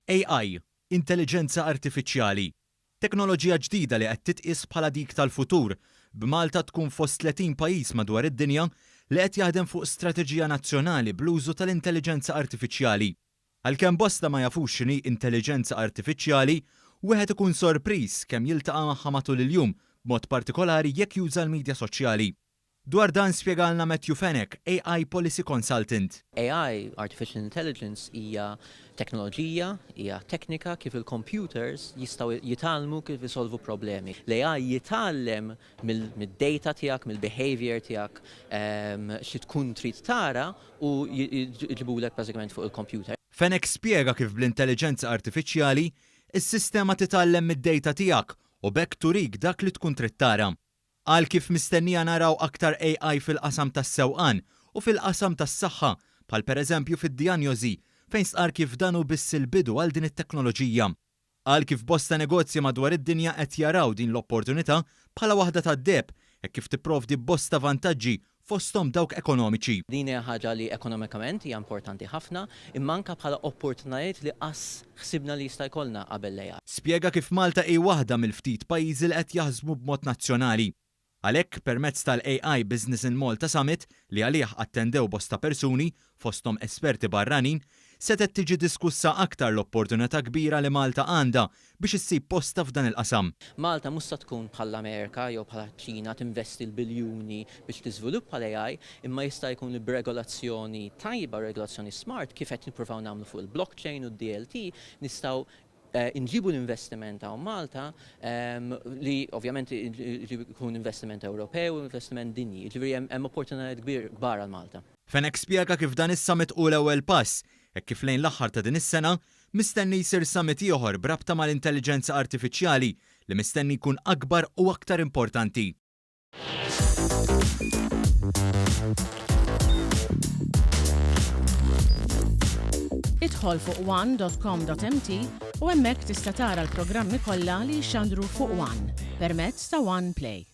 AI, intelligenza artifiċjali, teknoloġija ġdida li qed titqis bħala dik tal-futur, b'Malta tkun fost 30 pajjiż madwar id-dinja li qed jaħdem fuq strateġija nazzjonali bl-użu tal-intelligenza artifiċjali. Għalkemm bosta ma jafux x'inhi intelligenza artifiċjali, wieħed ikun sorpriż kemm jiltaqa' magħha matul il-jum b'mod partikolari jekk juża l-midja soċjali. Dwar dan spjegalna Matthew Fenech, AI Policy Consultant. AI, Artificial Intelligence, hija teknoloġija, hija teknika kif il-computers jistgħu jitalmu kif isolvu problemi. L-AI jitgħallem mid-data tiegħek, mill-behavior tiegħek, xi tkun trid tara u jġibulek bażikament fuq il-computer. Fenech spjega kif bl-intelligenza artifiċjali is-sistema titgħallem mid-data tiegħek u bekk turik dak li tkun trid tara. Għal kif mistennija naraw aktar AI fil-qasam tas-sewqan u fil-qasam tas-saħħa, bħal pereżempju fid-dijanjosi fejn sqar kif dan hu biss il-bidu għal din it-teknoloġija. Għal kif bosta negozji madwar id-dinja qed jaraw din l-opportunità bħala waħda tad-deb hekk kif tipprovdi bosta vantaġġi fosthom dawk ekonomiċi. Din hija ħaġa li ekonomikament hija importanti ħafna, imma anke bħala opportunitajiet li qass ħsibna li jista' jkollna qabel l-AI. Spjega kif Malta hi waħda mill-ftit pajjiżi li qed jaħdmu b'mod nazzjonali. Għalhekk permezz tal-AI Business in Malta Summit li għalih attendew bosta persuni fosthom esperti barranin, setet tiġi diskussa aktar l-opportunità kbira li Malta għandha biex issib posta f'dan il-qasam. Malta mhux se tkun bħall Amerika jew bħala Ċina tinvesti l-biljuni biex tiżviluppa l-AI, imma jista' jkun li b'regolazzjoni tajba, regolazzjoni smart kif qed nippruvaw nagħmlu fuq il-blockchain u d-DLT nistgħu inġibu l-investiment għaw Malta li ovvjament jkun investiment Ewropew u investiment dinji. Ġifieri hemm opportunitajiet kbar għal Malta. Fenech spjega kif dan is-summit u l-ewwel pass, hekk kif lejn l-aħħar ta' din is-sena mistenni jsir summit ieħor b'rabta mal-intelligenza artifiċjali li mistenni jkun akbar u aktar importanti. Idħol fuq one.com.mt u hemmhekk tista' tara l-programmi kollha li jxandru fuq One permezz ta' One Play.